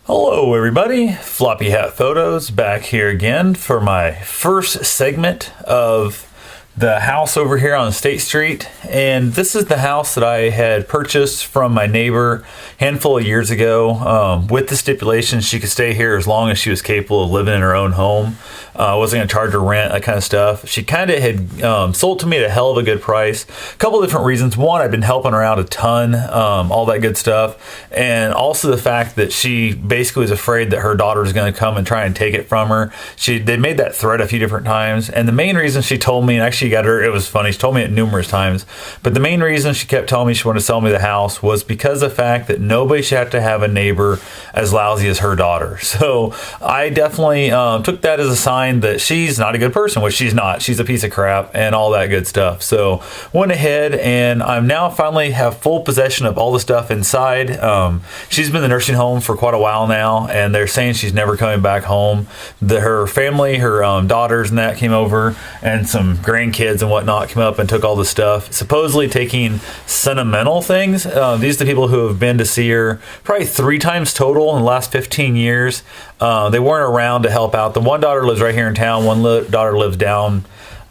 Hello everybody, Floppy Hat Photos back here again for my first segment of the house over here on State Street. And this is the house that I had purchased from my neighbor a handful of years ago, with the stipulation she could stay here as long as she was capable of living in her own home. I wasn't going to charge her rent, that kind of stuff. She kind of had sold to me at a hell of a good price. A couple different reasons. One, I've been helping her out a ton, all that good stuff. And also the fact that she basically was afraid that her daughter was going to come and try and take it from her. They made that threat a few different times. And the main reason she told me, and actually got her, it was funny, she told me it numerous times, but the main reason she kept telling me she wanted to sell me the house was because of the fact that nobody should have to have a neighbor as lousy as her daughter. So I definitely took that as a sign that she's not a good person, which she's not. She's a piece of crap and all that good stuff. So went ahead and I'm now finally have full possession of all the stuff inside. She's been in the nursing home for quite a while now, and they're saying she's never coming back home. Her family, her daughters and that came over, and some grandkids and whatnot came up and took all the stuff, supposedly taking sentimental things. These are the people who have been to see her probably 3 times total in the last 15 years. They weren't around to help out. The one daughter lives right here in town. One daughter lives down,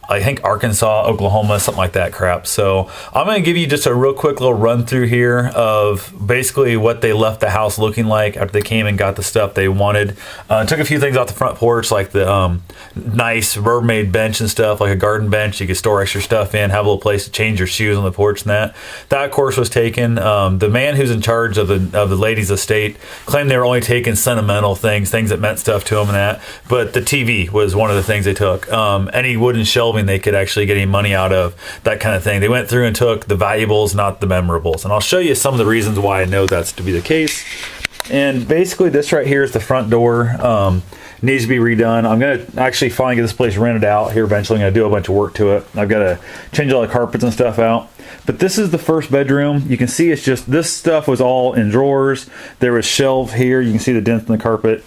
I think, Arkansas, Oklahoma, something like that crap. So I'm going to give you just a real quick little run through here of basically what they left the house looking like after they came and got the stuff they wanted. Took a few things off the front porch, like the nice Rubbermaid bench and stuff, like a garden bench you could store extra stuff in, have a little place to change your shoes on the porch and that. That, of course, was taken. The man who's in charge of the lady's estate claimed they were only taking sentimental things that meant stuff to them and that. But the TV was one of the things they took. Any wooden shelving they could actually get any money out of, that kind of thing. They went through and took the valuables, not the memorables. And I'll show you some of the reasons why I know that's to be the case. And basically this right here is the front door. Needs to be redone. I'm going to actually finally get this place rented out here eventually. I'm going to do a bunch of work to it. I've got to change all the carpets and stuff out. But this is the first bedroom. You can see it's just, this stuff was all in drawers. There was shelves here. You can see the dents in the carpet.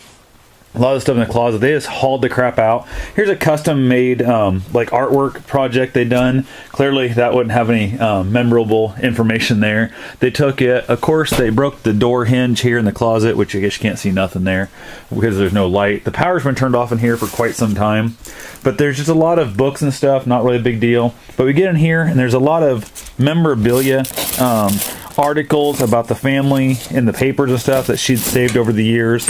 A lot of stuff in the closet. They just hauled the crap out. Here's a custom made like artwork project they done. Clearly that wouldn't have any memorable information there. They took it. Of course, they broke the door hinge here in the closet, which I guess you can't see nothing there because there's no light. The power's been turned off in here for quite some time. But there's just a lot of books and stuff. Not really a big deal. But we get in here and there's a lot of memorabilia. Articles about the family in the papers and stuff that she'd saved over the years.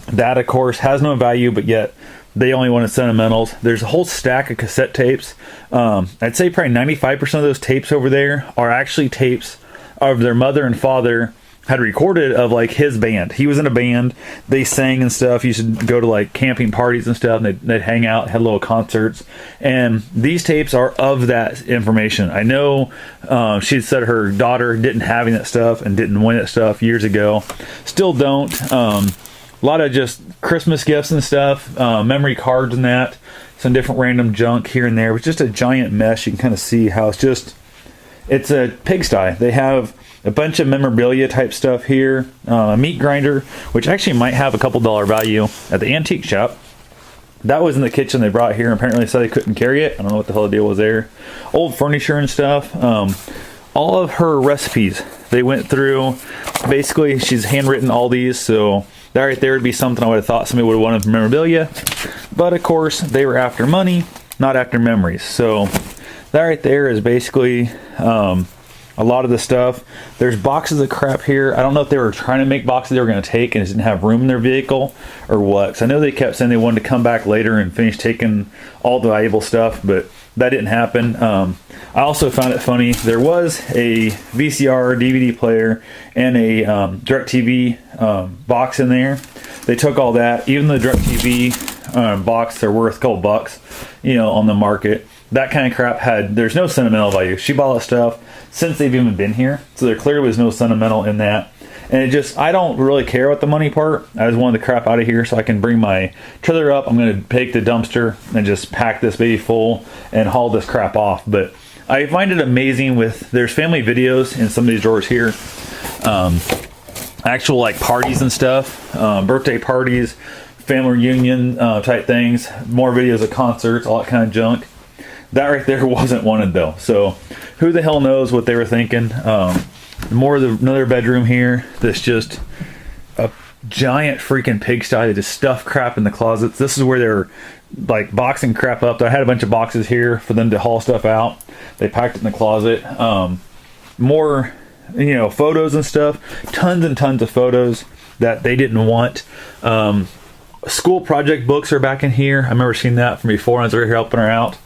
That, of course, has no value, but yet they only wanted sentimentals. There's a whole stack of cassette tapes. I'd say probably 95% of those tapes over there are actually tapes of their mother and father had recorded of like his band. He was in a band. They sang and stuff. You should go to like camping parties and stuff, and they'd hang out, had little concerts. And these tapes are of that information. I know she said her daughter didn't have any of that stuff and didn't win that stuff years ago. Still don't. A lot of just Christmas gifts and stuff, memory cards and that, some different random junk here and there. It was just a giant mess. You can kind of see how it's a pigsty. They have a bunch of memorabilia type stuff here, a meat grinder, which actually might have a couple dollar value at the antique shop. That was in the kitchen they brought here. Apparently they said they couldn't carry it. I don't know what the hell the deal was there. Old furniture and stuff. All of her recipes they went through. Basically, she's handwritten all these, so that right there would be something I would have thought somebody would have wanted from memorabilia. But of course, they were after money, not after memories. So that right there is basically a lot of the stuff. There's boxes of crap here. I don't know if they were trying to make boxes they were going to take and just didn't have room in their vehicle or what. 'Cause I know they kept saying they wanted to come back later and finish taking all the valuable stuff, but that didn't happen. I also found it funny. There was a VCR DVD player and a DirecTV box in there. They took all that. Even the DirecTV box, they're worth a couple bucks, on the market. That kind of crap there's no sentimental value. She bought that stuff since they've even been here. So there clearly was no sentimental in that. And I don't really care about the money part. I just wanted the crap out of here so I can bring my trailer up. I'm going to take the dumpster and just pack this baby full and haul this crap off. But I find it amazing there's family videos in some of these drawers here. Actual like parties and stuff, birthday parties, family reunion type things, more videos of concerts, all that kind of junk. That right there wasn't wanted though. So who the hell knows what they were thinking. Another bedroom here that's just a giant freaking pigsty. They just stuff crap in the closets. This is where they're like boxing crap up. I had a bunch of boxes here for them to haul stuff out. They packed it in the closet. More, photos and stuff. Tons and tons of photos that they didn't want. School project books are back in here. I remember seeing that from before. I was right here helping her out.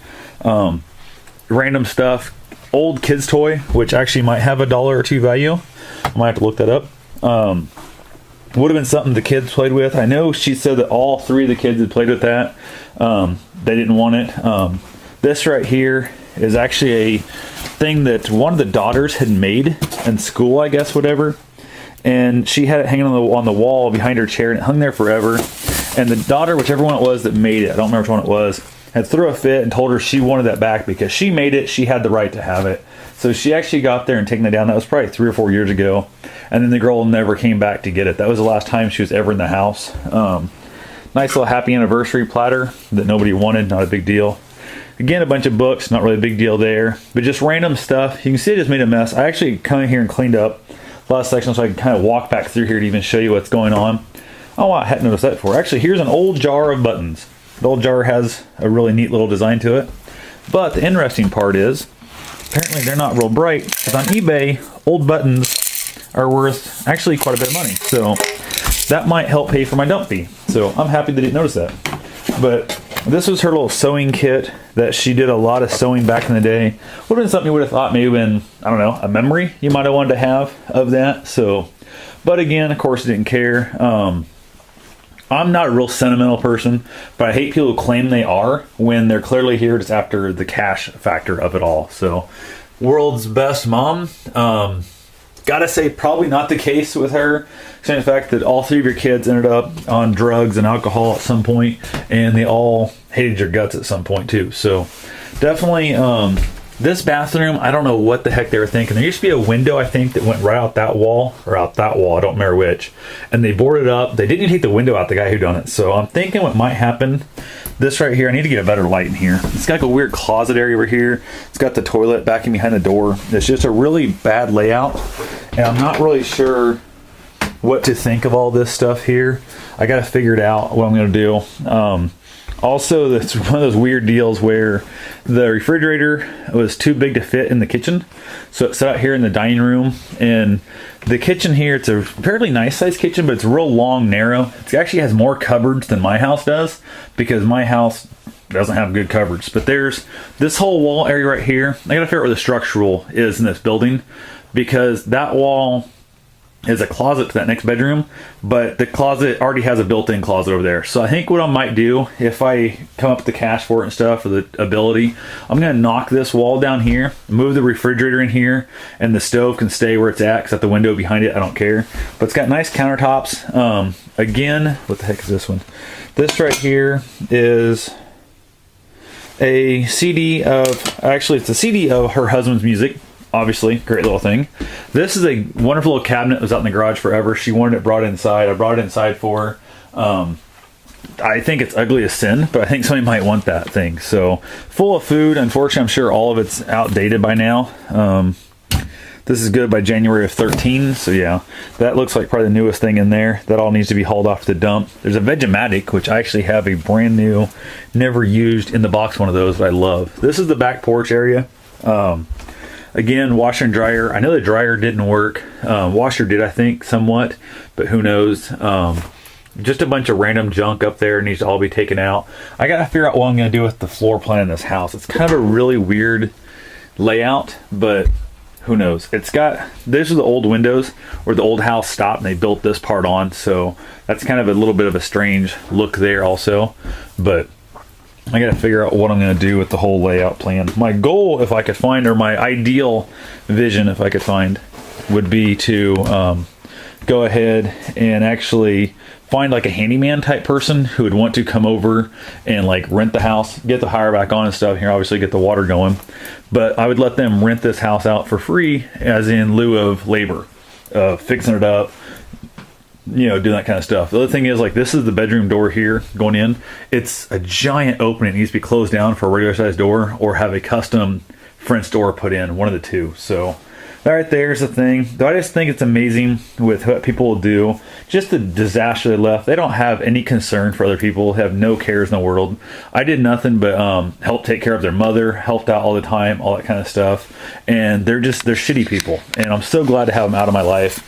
Random stuff. Old kids toy, which actually might have $1 or $2 value. I might have to look that up. Would have been something the kids played with. I know she said that all 3 of the kids had played with that. They didn't want it. This right here is actually a thing that one of the daughters had made in school, I guess, whatever. And she had it hanging on the wall behind her chair, and it hung there forever. And the daughter, whichever one it was that made it, I don't remember which one it was, had threw a fit and told her she wanted that back because she made it. She had the right to have it. So she actually got there and taken it down. That was probably 3 or 4 years ago. And then the girl never came back to get it. That was the last time she was ever in the house. Nice little happy anniversary platter that nobody wanted. Not a big deal. Again, a bunch of books. Not really a big deal there. But just random stuff. You can see I just made a mess. I actually come in here and cleaned up a lot of sections so I can kind of walk back through here to even show you what's going on. Oh, I hadn't noticed that before. Actually, here's an old jar of buttons. The old jar has a really neat little design to it. But the interesting part is, apparently they're not real bright, because on eBay, old buttons are worth actually quite a bit of money. So that might help pay for my dump fee. So I'm happy they didn't notice that. But this was her little sewing kit that she did a lot of sewing back in the day. Would have been something you would have thought maybe been, I don't know, a memory you might have wanted to have of that. So, but again, of course, I didn't care. I'm not a real sentimental person, but I hate people who claim they are when they're clearly here just after the cash factor of it all. So, world's best mom. Gotta say, probably not the case with her. Considering the fact that all 3 of your kids ended up on drugs and alcohol at some point, and they all hated your guts at some point too. So, definitely, this bathroom, I don't know what the heck they were thinking. There used to be a window, I think, that went right out that wall, or out that wall, I don't remember which. And they boarded up. They didn't even take the window out, the guy who done it. So I'm thinking what might happen, this right here, I need to get a better light in here. It's got like a weird closet area over here. It's got the toilet back in behind the door. It's just a really bad layout. And I'm not really sure what to think of all this stuff here. I got to figure it out, what I'm going to do. Also, it's one of those weird deals where the refrigerator was too big to fit in the kitchen. So it sat out here in the dining room. And the kitchen here, it's a fairly nice sized kitchen, but it's real long, narrow. It actually has more cupboards than my house does, because my house doesn't have good cupboards. But there's this whole wall area right here. I got to figure out where the structural is in this building, because that wall is a closet to that next bedroom, but the closet already has a built-in closet over there. So I think what I might do, if I come up with the cash for it and stuff, for the ability, I'm going to knock this wall down here, move the refrigerator in here, and the stove can stay where it's at, because at the window behind it, I don't care. But it's got nice countertops. Again, what the heck is this one? This right here is a CD of, actually it's a CD of her husband's music. Obviously, great little thing. This is a wonderful little cabinet that was out in the garage forever. She wanted it brought inside. I brought it inside for her. I think it's ugly as sin, but I think somebody might want that thing. So, full of food. Unfortunately, I'm sure all of it's outdated by now. This is good by January of 13. So yeah, that looks like probably the newest thing in there. That all needs to be hauled off to the dump. There's a Vegematic, which I actually have a brand new, never used in the box one of those, but I love. This is the back porch area. Again, washer and dryer. I know the dryer didn't work. Washer did, I think, somewhat, but who knows. Just a bunch of random junk up there needs to all be taken out. I got to figure out what I'm going to do with the floor plan in this house. It's kind of a really weird layout, but who knows. It's got, these are the old windows where the old house stopped and they built this part on. So that's kind of a little bit of a strange look there also. But I got to figure out what I'm going to do with the whole layout plan. My goal, if I could find, or my ideal vision, if I could find, would be to go ahead and actually find like a handyman type person who would want to come over and like rent the house, get the hire back on and stuff here, obviously get the water going. But I would let them rent this house out for free, as in lieu of labor, fixing it up, you know, doing that kind of stuff. The other thing is, like, this is the bedroom door here going in. It's a giant opening. It needs to be closed down for a regular sized door, or have a custom French door put in, one of the two. So That right there is the thing. I just think it's amazing with what people will do. Just the disaster they left. They don't have any concern for other people, have no cares in the world. I did nothing but help take care of their mother, helped out all the time, all that kind of stuff. And they're shitty people. And I'm so glad to have them out of my life.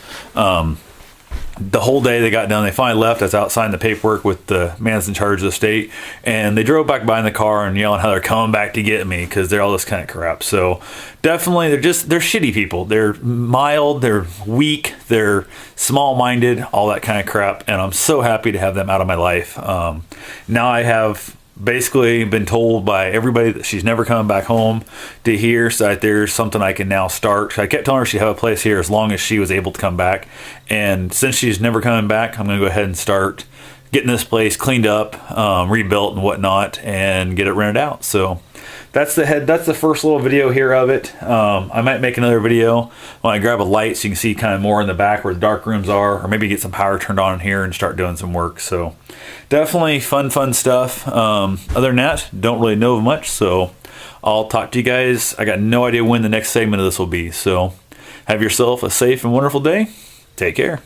The whole day they got done, they finally left. I was out signing the paperwork with the man that's in charge of the state, and they drove back by in the car and yelling how they're coming back to get me because they're all this kind of crap. So definitely they're shitty people. They're mild, they're weak, they're small-minded, all that kind of crap, and I'm so happy to have them out of my life. Now I have basically been told by everybody that she's never coming back home to here, so that there's something I can now start. I kept telling her she'd have a place here as long as she was able to come back, and since she's never coming back, I'm going to go ahead and start getting this place cleaned up, rebuilt and whatnot, and get it rented out. So that's the first little video here of it. I might make another video when I grab a light so you can see kind of more in the back where the dark rooms are, or maybe get some power turned on in here and start doing some work. So definitely fun stuff. Other than that, don't really know much, so I'll talk to you guys. I got no idea when the next segment of this will be, so have yourself a safe and wonderful day. Take care.